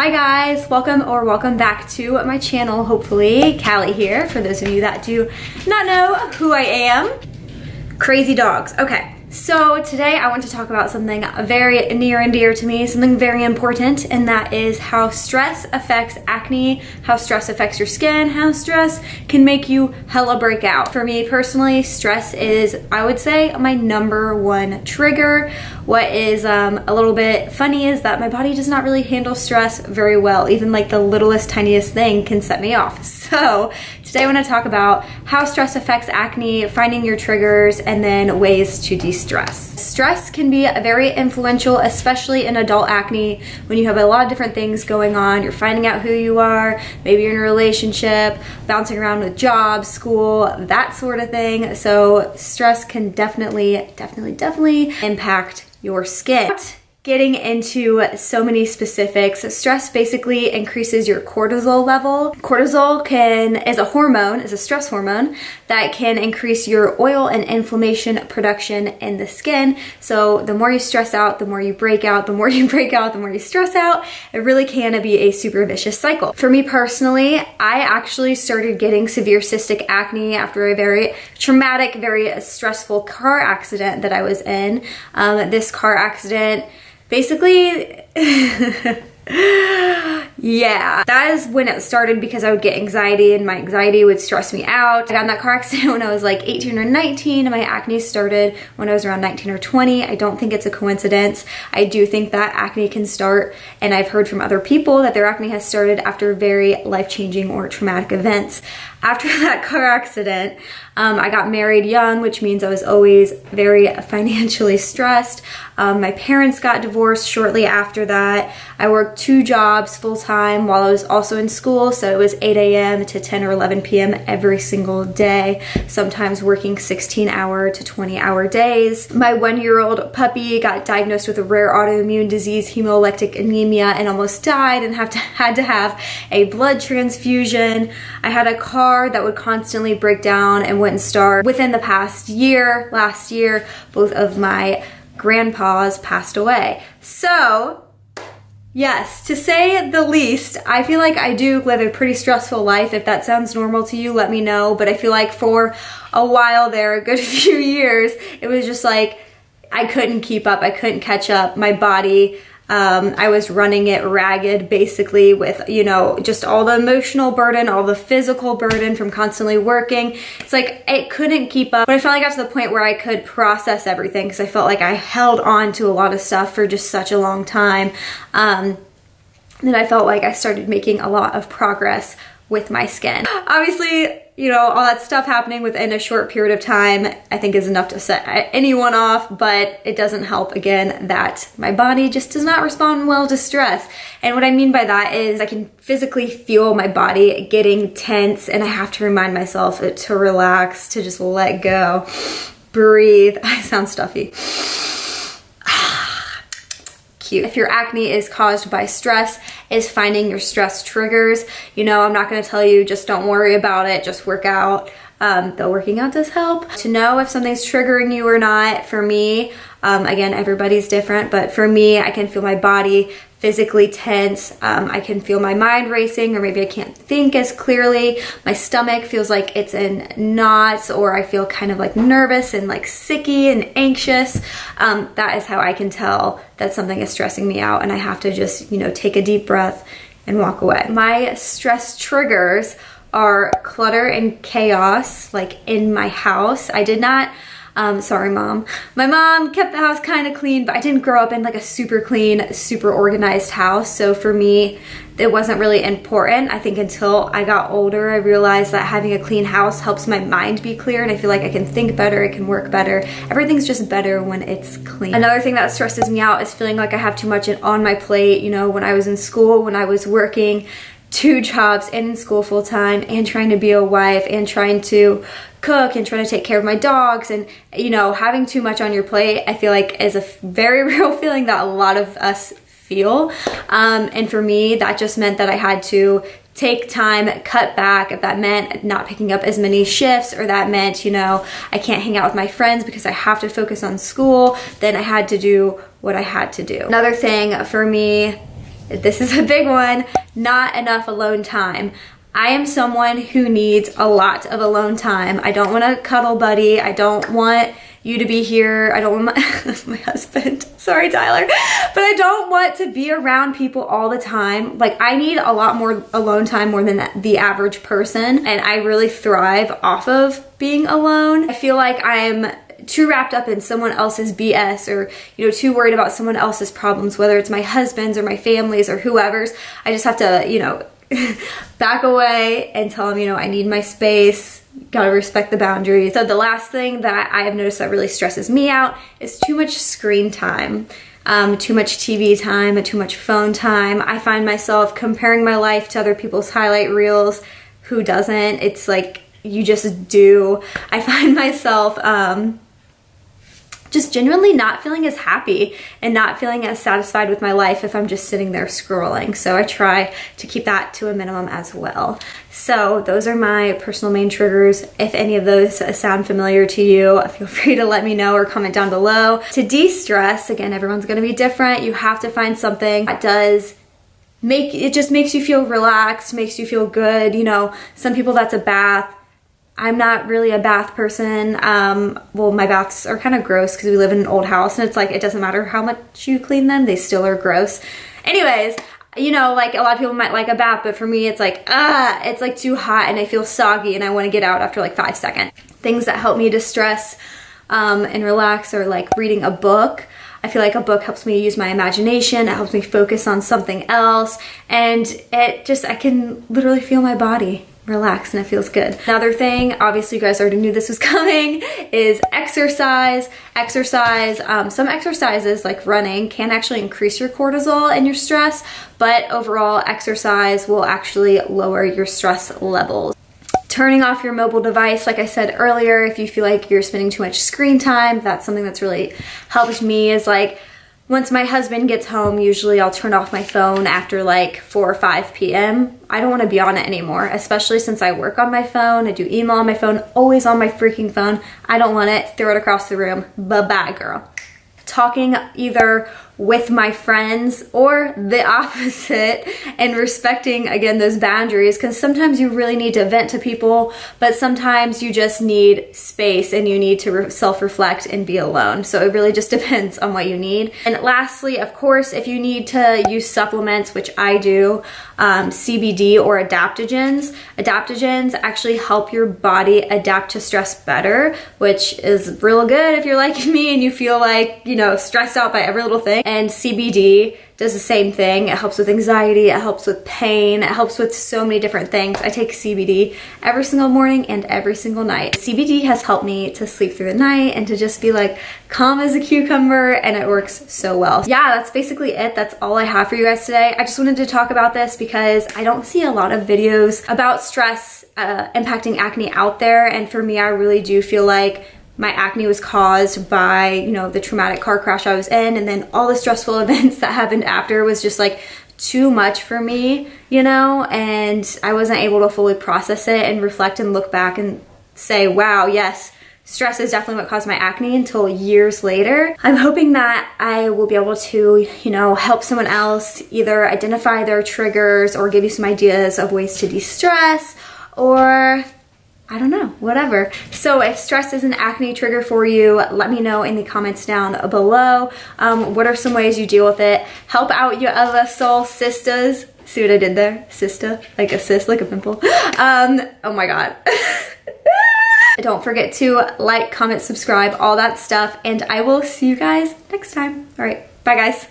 Hi guys, welcome back to my channel, hopefully. Callie here, for those of you that do not know who I am. Crazy dogs. Okay, so today I want to talk about something very near and dear to me, something very important, and that is how stress affects acne, how stress affects your skin, how stress can make you hella break out. For me personally, stress is, I would say, my #1 trigger. What is a little bit funny is that my body does not really handle stress very well. Even like the littlest, tiniest thing can set me off. So today I want to talk about how stress affects acne, finding your triggers, and then ways to de-stress. Stress can be very influential, especially in adult acne, when you have a lot of different things going on. You're finding out who you are, maybe you're in a relationship, bouncing around with jobs, school, that sort of thing. So stress can definitely impact your skin. Getting into so many specifics, stress basically increases your cortisol level. Cortisol is a stress hormone that can increase your oil and inflammation production in the skin. So the more you stress out, the more you break out, the more you break out, the more you stress out. It really can be a super vicious cycle. For me personally, I actually started getting severe cystic acne after a very traumatic, very stressful car accident that I was in. This car accident basically, yeah, that is when it started because I would get anxiety and my anxiety would stress me out. I got in that car accident when I was like 18 or 19 and my acne started when I was around 19 or 20. I don't think it's a coincidence. I do think that acne can start, and I've heard from other people that their acne has started after very life-changing or traumatic events. After that car accident, I got married young, which means I was always very financially stressed. My parents got divorced shortly after that. I worked 2 jobs full-time while I was also in school, so it was 8 a.m. to 10 or 11 p.m. every single day, sometimes working 16-hour to 20-hour days. My 1-year-old puppy got diagnosed with a rare autoimmune disease, hemolytic anemia, and almost died and had to have a blood transfusion. I had a car that would constantly break down and wouldn't start. Within the past year, last year, both of my grandpas passed away. So, yes, to say the least, I feel like I do live a pretty stressful life. If that sounds normal to you, let me know. But I feel like for a while there, a good few years, it was just like I couldn't keep up. I couldn't catch up. My body, I was running it ragged basically with, you know, just all the emotional burden, all the physical burden from constantly working. It's like it couldn't keep up. But I finally got to the point where I could process everything because I felt like I held on to a lot of stuff for just such a long time. Then I felt like I started making a lot of progress with my skin. Obviously, you know, all that stuff happening within a short period of time, I think is enough to set anyone off, but it doesn't help, again, that my body just does not respond well to stress. And what I mean by that is I can physically feel my body getting tense, and I have to remind myself to relax, to just let go, breathe. I sound stuffy. If your acne is caused by stress, is finding your stress triggers. You know, I'm not gonna tell you just don't worry about it, just work out. Though working out does help. To know if something's triggering you or not, for me, again, everybody's different, but for me, I can feel my body physically tense. I can feel my mind racing, or maybe I can't think as clearly. My stomach feels like it's in knots, or I feel kind of like nervous and like sicky and anxious. That is how I can tell that something is stressing me out, and I have to just, you know, take a deep breath and walk away. My stress triggers are clutter and chaos, like in my house. I did not, sorry mom. My mom kept the house kind of clean, but I didn't grow up in like a super clean, super organized house. So for me, it wasn't really important. I think until I got older, I realized that having a clean house helps my mind be clear, and I feel like I can think better, I can work better. Everything's just better when it's clean. Another thing that stresses me out is feeling like I have too much on my plate. You know, when I was in school, when I was working 2 jobs and in school full-time and trying to be a wife and trying to cook and trying to take care of my dogs, and, you know, having too much on your plate, I feel like is a very real feeling that a lot of us feel. And for me, that just meant that I had to take time, cut back. If that meant not picking up as many shifts, or that meant, you know, I can't hang out with my friends because I have to focus on school, then I had to do what I had to do. Another thing for me this is a big one, not enough alone time. I am someone who needs a lot of alone time. I don't want a cuddle buddy. I don't want you to be here. I don't want my husband. Sorry, Tyler. But I don't want to be around people all the time. Like, I need a lot more alone time more than the average person. And I really thrive off of being alone. I feel like I'm too wrapped up in someone else's BS, or, you know, too worried about someone else's problems, whether it's my husband's or my family's or whoever's. I just have to, you know, back away and tell them, you know, I need my space, gotta respect the boundaries. So the last thing that I have noticed that really stresses me out is too much screen time. Too much TV time and too much phone time. I find myself comparing my life to other people's highlight reels. Who doesn't? It's like, you just do. I find myself just genuinely not feeling as happy and not feeling as satisfied with my life if I'm just sitting there scrolling. So I try to keep that to a minimum as well. So those are my personal main triggers. If any of those sound familiar to you, feel free to let me know or comment down below. To de-stress, again, everyone's gonna be different. You have to find something that does it just makes you feel relaxed, makes you feel good. You know, some people that's a bath. I'm not really a bath person. Well, my baths are kind of gross because we live in an old house, and it's like, it doesn't matter how much you clean them, they still are gross. Anyways, you know, like, a lot of people might like a bath, but for me it's like, it's like too hot and I feel soggy and I want to get out after like 5 seconds. Things that help me distress and relax are like reading a book. I feel like a book helps me use my imagination, it helps me focus on something else, and I can literally feel my body relax and it feels good. Another thing, obviously you guys already knew this was coming, is exercise. Some exercises like running can actually increase your cortisol and your stress, but overall exercise will actually lower your stress levels. Turning off your mobile device, like I said earlier, if you feel like you're spending too much screen time, that's something that's really helped me. Is like, once my husband gets home, usually I'll turn off my phone after like 4 or 5 p.m. I don't want to be on it anymore, especially since I work on my phone, I do email on my phone, always on my freaking phone. I don't want it, throw it across the room, bye-bye girl. Talking either with my friends or the opposite, and respecting, again, those boundaries, because sometimes you really need to vent to people, but sometimes you just need space and you need to self-reflect and be alone. So it really just depends on what you need. And lastly, of course, if you need to use supplements, which I do, CBD or adaptogens. Adaptogens actually help your body adapt to stress better, which is real good if you're like me and you feel like, you know, stressed out by every little thing. And CBD does the same thing. It helps with anxiety, it helps with pain, it helps with so many different things. I take CBD every single morning and every single night. CBD has helped me to sleep through the night and to just be like calm as a cucumber, and it works so well. Yeah, that's basically it. That's all I have for you guys today. I just wanted to talk about this because I don't see a lot of videos about stress impacting acne out there, and for me, I really do feel like my acne was caused by, you know, the traumatic car crash I was in, and then all the stressful events that happened after was just like too much for me, you know, and I wasn't able to fully process it and reflect and look back and say, wow, yes, stress is definitely what caused my acne, until years later. I'm hoping that I will be able to, you know, help someone else either identify their triggers or give you some ideas of ways to de-stress, or I don't know, whatever. So if stress is an acne trigger for you, let me know in the comments down below. What are some ways you deal with it? Help out your other soul sisters. See what I did there? Sister, like a cyst, like a pimple. Oh my God. Don't forget to like, comment, subscribe, all that stuff, and I will see you guys next time. All right, bye guys.